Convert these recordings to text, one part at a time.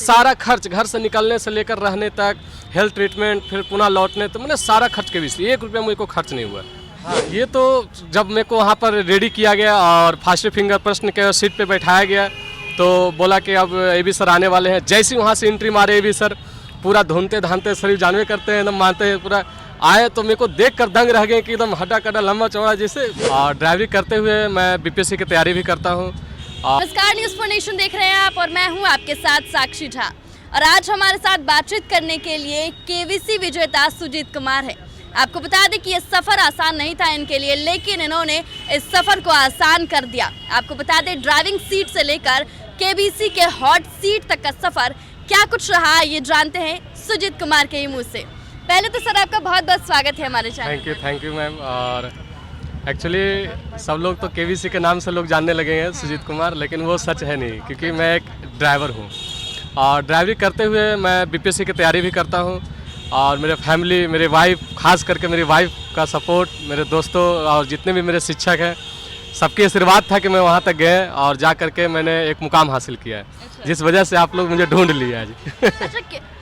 सारा खर्च घर से निकलने से लेकर रहने तक, हेल्थ ट्रीटमेंट, फिर पुनः लौटने तक, मैंने सारा खर्च के बीच 1 रुपया मुझे को खर्च नहीं हुआ। हाँ, ये तो जब मेरे को वहाँ पर रेडी किया गया और फास्ट फिंगर प्रश्न के सीट पे बैठाया गया तो बोला कि अब एबी सर आने वाले हैं। जैसे ही वहाँ से एंट्री मारे एबी सर, पूरा धुनते धानते शरीर जानवे करते हैं, एकदम मानते हैं, पूरा आए तो मेरे को देख कर दंग रह गए कि एकदम हड्डा कड्डा लंबा चौड़ा जैसे। और ड्राइविंग करते हुए मैं बीपीएससी की तैयारी भी करता हूँ। नमस्कार, न्यूज़ फॉर नेशन देख रहे हैं आप और मैं हूँ आपके साथ साक्षी झा। और आज हमारे साथ बातचीत करने के लिए केवीसी विजेता सुजीत कुमार है। आपको बता दें कि ये सफ़र आसान नहीं था इनके लिए, लेकिन इन्होंने इस सफ़र को आसान कर दिया। आपको बता दें ड्राइविंग सीट से लेकर केबीसी के हॉट सीट तक का सफ़र क्या कुछ रहा, ये जानते हैं सुजीत कुमार के ही मुँह से। पहले तो सर आपका बहुत बहुत स्वागत है हमारे चैनल। Thank you ma'am. और एक्चुअली सब लोग तो केवीसी के नाम से लोग जानने लगे हैं सुजीत कुमार, लेकिन वो सच है नहीं, क्योंकि मैं एक ड्राइवर हूँ और ड्राइविंग करते हुए मैं बीपीएससी की तैयारी भी करता हूँ। और मेरे फैमिली, मेरी वाइफ, खास करके मेरी वाइफ का सपोर्ट, मेरे दोस्तों और जितने भी मेरे शिक्षक हैं, सबके आशीर्वाद था कि मैं वहाँ तक गए और जा करके मैंने एक मुकाम हासिल किया है। अच्छा। जिस वजह से आप लोग मुझे ढूंढ लिए आज। अच्छा,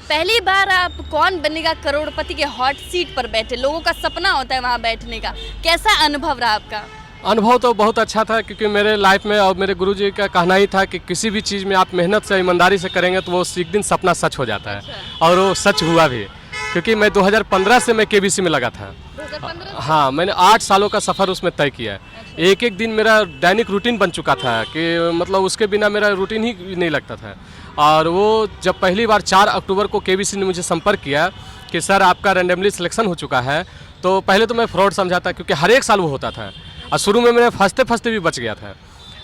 पहली बार आप कौन बनेगा करोड़पति के हॉट सीट पर बैठे, लोगों का सपना होता है वहाँ बैठने का, कैसा अनुभव रहा आपका? अनुभव तो बहुत अच्छा था, क्योंकि मेरे लाइफ में और मेरे गुरुजी का कहना ही था कि किसी भी चीज़ में आप मेहनत से, ईमानदारी से करेंगे तो वो एक दिन सपना सच हो जाता है। अच्छा। और वो सच हुआ भी, क्योंकि मैं 2015 से मैं केबीसी में लगा था। 2015? हाँ, मैंने 8 सालों का सफ़र उसमें तय किया है। अच्छा। एक दिन मेरा दैनिक रूटीन बन चुका था कि मतलब उसके बिना मेरा रूटीन ही नहीं लगता था। और वो जब पहली बार 4 अक्टूबर को केबीसी ने मुझे संपर्क किया कि सर आपका रैंडमली सिलेक्शन हो चुका है, तो पहले तो मैं फ्रॉड समझा था, क्योंकि हर एक साल वो होता था और शुरू में मैंने फंसते भी बच गया था।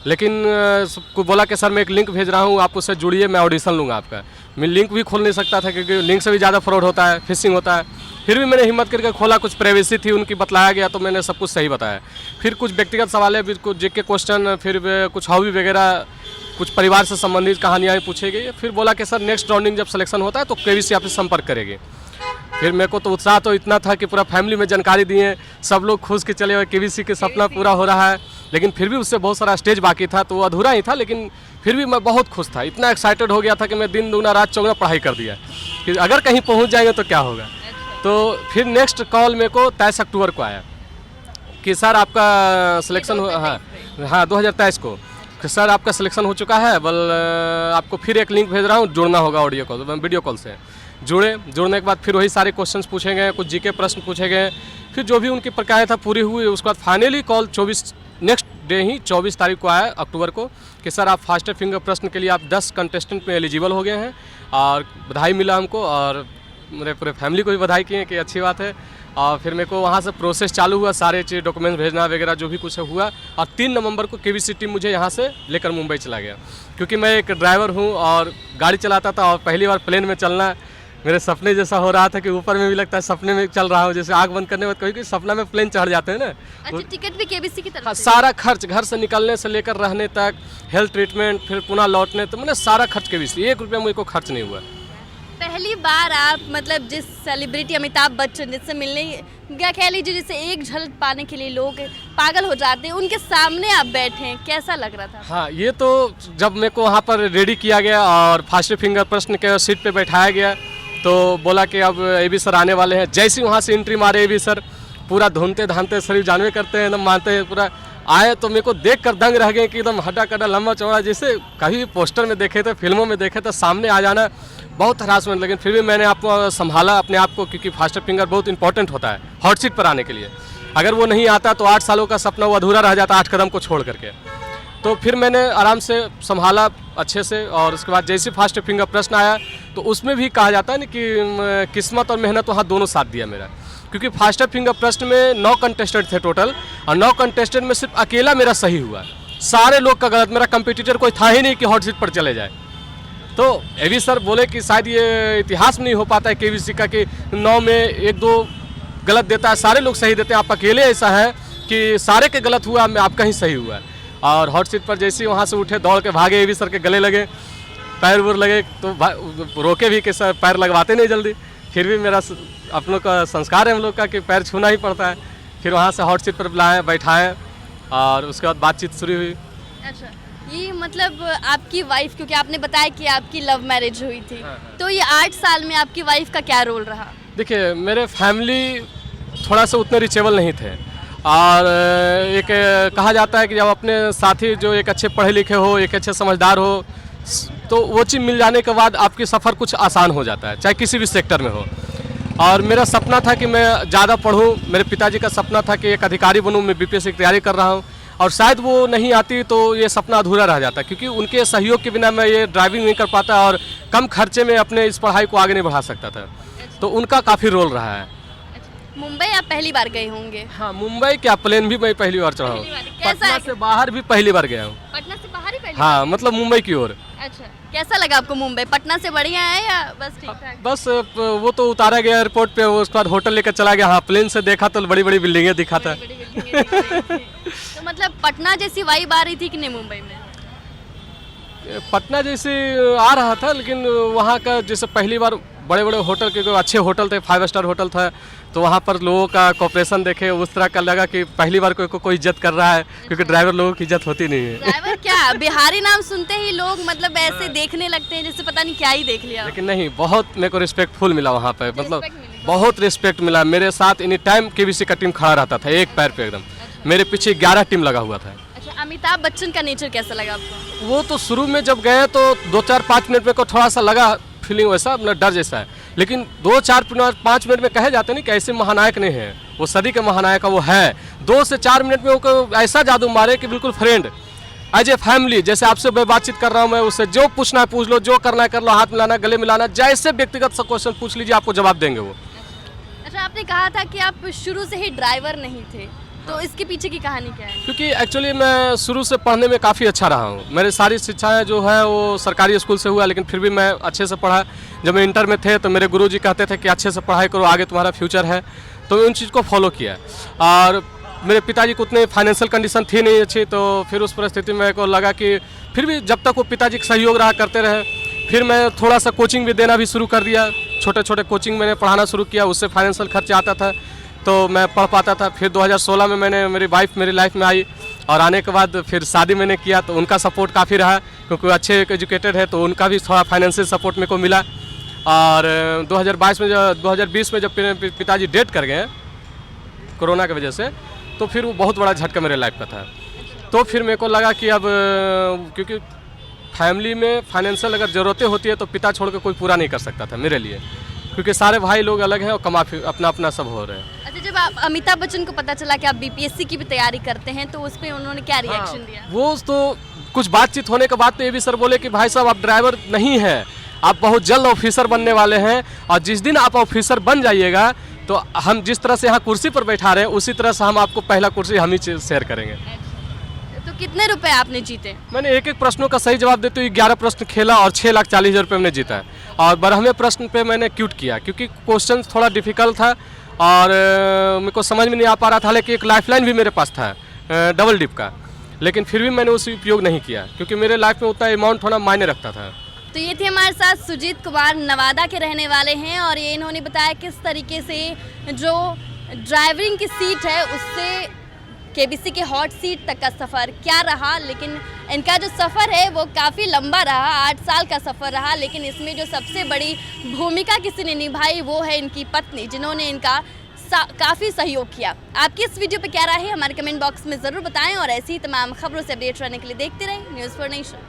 लेकिन सबको बोला कि सर मैं एक लिंक भेज रहा हूँ, आप उससे जुड़िए, मैं ऑडिशन लूँगा आपका। मैं लिंक भी खोल नहीं सकता था, क्योंकि लिंक से भी ज़्यादा फ्रॉड होता है, फिशिंग होता है। फिर भी मैंने हिम्मत करके खोला, कुछ प्राइवेसी थी उनकी, बतलाया गया तो मैंने सब कुछ सही बताया। फिर कुछ व्यक्तिगत सवाल है, कुछ जीके क्वेश्चन, फिर कुछ हॉबी वगैरह, कुछ परिवार से संबंधित कहानियाँ पूछी गई। फिर बोला कि सर नेक्स्ट राउंडिंग जब सिलेक्शन होता है तो केबीसी आपसे संपर्क करेगी। फिर मेरे को तो उत्साह तो इतना था कि पूरा फैमिली में जानकारी दिए, सब लोग खुश के चले हुए, केबीसी के सपना पूरा हो रहा है। लेकिन फिर भी उससे बहुत सारा स्टेज बाकी था, तो वो अधूरा ही था, लेकिन फिर भी मैं बहुत खुश था। इतना एक्साइटेड हो गया था कि मैं दिन दूना रात चौगुना पढ़ाई कर दिया कि अगर कहीं पहुंच जाएंगे तो क्या होगा। तो फिर नेक्स्ट कॉल मेरे को 23 अक्टूबर को आया कि सर आपका सिलेक्शन हो, हाँ 2023 को, सर आपका सिलेक्शन हो चुका है, बल आपको फिर एक लिंक भेज रहा हूँ, जुड़ना होगा ऑडियो कॉल, वीडियो कॉल से। जुड़ने के बाद फिर वही सारे क्वेश्चंस पूछे गए, कुछ जीके प्रश्न पूछे गए, फिर जो भी उनकी प्रक्रिया था पूरी हुई। उसके बाद फाइनली कॉल 24 नेक्स्ट डे ही 24 तारीख को आया अक्टूबर को कि सर आप फास्ट फिंगर प्रश्न के लिए आप 10 कंटेस्टेंट में एलिजिबल हो गए हैं। और बधाई मिला हमको और मेरे पूरे फैमिली को भी बधाई किए कि अच्छी बात है। और फिर मेरे को वहाँ से प्रोसेस चालू हुआ, सारे चीज़ डॉक्यूमेंट्स भेजना वगैरह जो भी कुछ हुआ। और 3 नवंबर को केबीसी टीम मुझे यहाँ से लेकर मुंबई चला गया, क्योंकि मैं एक ड्राइवर हूँ और गाड़ी चलाता था और पहली बार प्लेन में चलना मेरे सपने जैसा हो रहा था कि ऊपर में भी लगता है सपने में चल रहा हूँ, जैसे आँख बंद करने के बाद कभी सपना में प्लेन चढ़ जाते हैं ना। अच्छा, टिकट भी केबीसी की तरफ हाँ, सारा खर्च घर से निकलने से लेकर रहने तक, हेल्थ ट्रीटमेंट, फिर पुनः लौटने तक, मैंने सारा खर्च केबीसी, 1 रुपया मुझे को खर्च नहीं हुआ। पहली बार आप मतलब जिस सेलिब्रिटी अमिताभ बच्चन जिससे मिलने, क्या कह लीजिए, जिससे एक झलक पाने के लिए लोग पागल हो जाते हैं, उनके सामने आप बैठे हैं, कैसा लग रहा था? हाँ, ये तो जब मेरे को वहाँ पर रेडी किया गया और फास्ट फिंगर प्रश्न के सीट पे बैठाया गया तो बोला कि अब एबी सर आने वाले हैं। जैसे ही वहाँ से एंट्री मारे एबी सर, पूरा धुनते धानते शरीर जानवे करते हैं, एकदम मानते हैं, पूरा आए तो मेरे को देख कर दंग रह गए कि एकदम हड्डा कड्डा लंबा चौड़ा जैसे कभी पोस्टर में देखे थे, फिल्मों में देखे थे, सामने आ जाना बहुत हरासमेंट। लेकिन फिर भी मैंने आपको संभाला अपने आप को, क्योंकि फास्ट फिंगर बहुत इंपॉर्टेंट होता है हॉट सीट पर आने के लिए। अगर वो नहीं आता तो 8 सालों का सपना वो अधूरा रह जाता 8 कदम को छोड़ करके। तो फिर मैंने आराम से संभाला अच्छे से। और उसके बाद जैसे फास्ट फिंगर प्रश्न आया तो उसमें भी कहा जाता है ना कि किस्मत और मेहनत वहाँ दोनों साथ दिया मेरा, क्योंकि फास्ट फिंगर प्रश्न में 9 कंटेस्टेंट थे टोटल और 9 कंटेस्टेंट में सिर्फ अकेला मेरा सही हुआ, सारे लोग का गलत। मेरा कंपटीटर कोई था ही नहीं कि हॉट सीट पर चले जाए। तो एबी सर बोले कि शायद ये इतिहास में नहीं हो पाता है केबीसी का कि 9 में 1-2 गलत देता है, सारे लोग सही देते हैं, आप अकेले ऐसा है कि सारे के गलत हुआ, आपका ही सही हुआ है। और हॉट सीट पर जैसे ही वहाँ से उठे, दौड़ के भागे, एबी सर के गले लगे, पैर वूर लगे, तो रोके भी कि सर पैर लगवाते नहीं जल्दी। फिर भी मेरा अपनों का संस्कार है हम लोग का कि पैर छूना ही पड़ता है। फिर वहाँ से हॉट सीट पर बुलाएं, बैठाएं और उसके बाद बातचीत शुरू हुई। अच्छा, ये मतलब आपकी वाइफ, क्योंकि आपने बताया कि आपकी लव मैरिज हुई थी, तो ये 8 साल में आपकी वाइफ का क्या रोल रहा? देखिए, मेरे फैमिली थोड़ा सा उतने रिचेबल नहीं थे, और एक कहा जाता है कि जब अपने साथी जो एक अच्छे पढ़े लिखे हो, एक अच्छे समझदार हो, तो वो चीज़ मिल जाने के बाद आपकी सफ़र कुछ आसान हो जाता है, चाहे किसी भी सेक्टर में हो। और मेरा सपना था कि मैं ज़्यादा पढूं, मेरे पिताजी का सपना था कि एक अधिकारी बनूं, मैं बीपीएससी की तैयारी कर रहा हूं, और शायद वो नहीं आती तो ये सपना अधूरा रह जाता, क्योंकि उनके सहयोग के बिना मैं ये ड्राइविंग नहीं कर पाता और कम खर्चे में अपने इस पढ़ाई को आगे नहीं बढ़ा सकता था। तो उनका काफ़ी रोल रहा है। मुंबई आप पहली बार गए होंगे? हाँ, मुंबई क्या, प्लेन भी मैं पहली बार चढ़ा हूँ। पटना से बाहर भी पहली बार गया हूँ। पटना से बाहर ही पहली हाँ, मतलब मुंबई की ओर। अच्छा, कैसा लगा आपको मुंबई? पटना से बढ़िया है या बस ठीक ठाक? बस वो तो उतारा गया एयरपोर्ट पे, उसके बाद होटल लेकर चला गया। हाँ, प्लेन से देखा तो बड़ी बड़ी बिल्डिंगें दिखा था। तो मतलब पटना जैसी वाइब आ रही थी कि नहीं मुंबई में? पटना जैसे आ रहा था, लेकिन वहाँ का जैसे पहली बार बड़े बड़े होटल के, अच्छे होटल थे, 5 स्टार होटल था, तो वहाँ पर लोगों का कोऑपरेशन देखे, उस तरह का लगा कि पहली बार कोई इज्जत कर रहा है, क्योंकि ड्राइवर लोगों की इज्जत होती नहीं है। ड्राइवर क्या, बिहारी नाम सुनते ही लोग मतलब ऐसे देखने लगते हैं जैसे पता नहीं क्या ही देख लिया। लेकिन नहीं, बहुत मेरे को रिस्पेक्टफुल मिला वहाँ पे, मतलब मिली। बहुत रिस्पेक्ट मिला। मेरे साथ एनी टाइम केबीसी का टीम खड़ा रहता था, एक पैर पे एकदम। मेरे पीछे 11 टीम लगा हुआ था। अच्छा, अमिताभ बच्चन का नेचर कैसा लगा आपको? वो तो शुरू में जब गए तो 2-4-5 मिनट में को थोड़ा सा लगा फीलिंग वैसा, अपना डर जैसा है, लेकिन 2-4-5 मिनट में कहे जाते नहीं कि ऐसे महानायक नहीं है, वो सदी के महानायक वो है। 2 से 4 मिनट में वो ऐसा जादू मारे कि बिल्कुल फ्रेंड, एज ए फैमिली, जैसे आपसे मैं बातचीत कर रहा हूँ, मैं उससे जो पूछना है पूछ लो, जो करना है कर लो, हाथ मिलाना, गले मिलाना, जैसे व्यक्तिगत सा क्वेश्चन पूछ लीजिए, आपको जवाब देंगे वो। अच्छा, आपने कहा था कि आप शुरू से ही ड्राइवर नहीं थे, तो इसके पीछे की कहानी क्या है? क्योंकि एक्चुअली मैं शुरू से पढ़ने में काफ़ी अच्छा रहा हूँ। मेरी सारी शिक्षाएं जो है वो सरकारी स्कूल से हुआ, लेकिन फिर भी मैं अच्छे से पढ़ा। जब मैं इंटर में थे तो मेरे गुरुजी कहते थे कि अच्छे से पढ़ाई करो, आगे तुम्हारा फ्यूचर है, तो मैं उन चीज़ को फॉलो किया। और मेरे पिताजी को उतने फाइनेंशियल कंडीशन थी नहीं अच्छी, तो फिर उस परिस्थिति में को लगा कि फिर भी जब तक वो पिताजी का सहयोग रहा करते रहे, फिर मैं थोड़ा सा कोचिंग भी देना भी शुरू कर दिया। छोटे छोटे कोचिंग मैंने पढ़ाना शुरू किया, उससे फाइनेंशियल खर्चा आता था तो मैं पढ़ पाता था। फिर 2016 में मेरी वाइफ मेरी लाइफ में आई, और आने के बाद फिर शादी मैंने किया, तो उनका सपोर्ट काफ़ी रहा, क्योंकि वो अच्छे एजुकेटेड है, तो उनका भी थोड़ा फाइनेंशियल सपोर्ट मेरे को मिला। और 2020 में जब पिताजी डेथ कर गए कोरोना की वजह से, तो फिर वो बहुत बड़ा झटका मेरे लाइफ का था। तो फिर मेरे को लगा कि अब क्योंकि फैमिली में फाइनेंशियल अगर ज़रूरतें होती है तो पिता छोड़ के कोई पूरा नहीं कर सकता था मेरे लिए, क्योंकि सारे भाई लोग अलग हैं और कमा अपना अपना सब हो रहे हैं। अच्छा, जब आप अमिताभ बच्चन को पता चला कि आप बीपीएससी की भी तैयारी करते हैं, तो उस पर उन्होंने क्या रिएक्शन दिया? वो तो कुछ बातचीत होने के बाद तो ये भी सर बोले कि भाई साहब आप ड्राइवर नहीं हैं, आप बहुत जल्द ऑफिसर बनने वाले हैं, और जिस दिन आप ऑफिसर बन जाइएगा तो हम जिस तरह से यहाँ कुर्सी पर बैठा रहे हैं उसी तरह से हम आपको पहला कुर्सी हम ही शेयर करेंगे। तो कितने रुपए आपने जीते? मैंने एक प्रश्नों का सही जवाब देते हुए 11 प्रश्न खेला और 6,40,000 रुपये मैंने जीता है। और 12वें प्रश्न पे मैंने क्यूट किया, क्योंकि क्वेश्चन थोड़ा डिफिकल्ट था और मेरे को समझ में नहीं आ पा रहा था। हालांकि एक लाइफलाइन भी मेरे पास था डबल डिप का, लेकिन फिर भी मैंने उसे उपयोग नहीं किया, क्योंकि मेरे लाइफ में उतना अमाउंट होना मायने रखता था। तो ये थे हमारे साथ सुजीत कुमार, नवादा के रहने वाले हैं, और ये इन्होंने बताया किस तरीके से जो ड्राइविंग की सीट है उससे केबीसी के हॉट सीट तक का सफ़र क्या रहा। लेकिन इनका जो सफ़र है वो काफ़ी लंबा रहा, 8 साल का सफ़र रहा, लेकिन इसमें जो सबसे बड़ी भूमिका किसी ने निभाई वो है इनकी पत्नी, जिन्होंने इनका काफ़ी सहयोग किया। आपकी इस वीडियो पे क्या राय है हमारे कमेंट बॉक्स में ज़रूर बताएं, और ऐसी ही तमाम खबरों से अपडेट रहने के लिए देखते रहें न्यूज़ फॉर नेशन।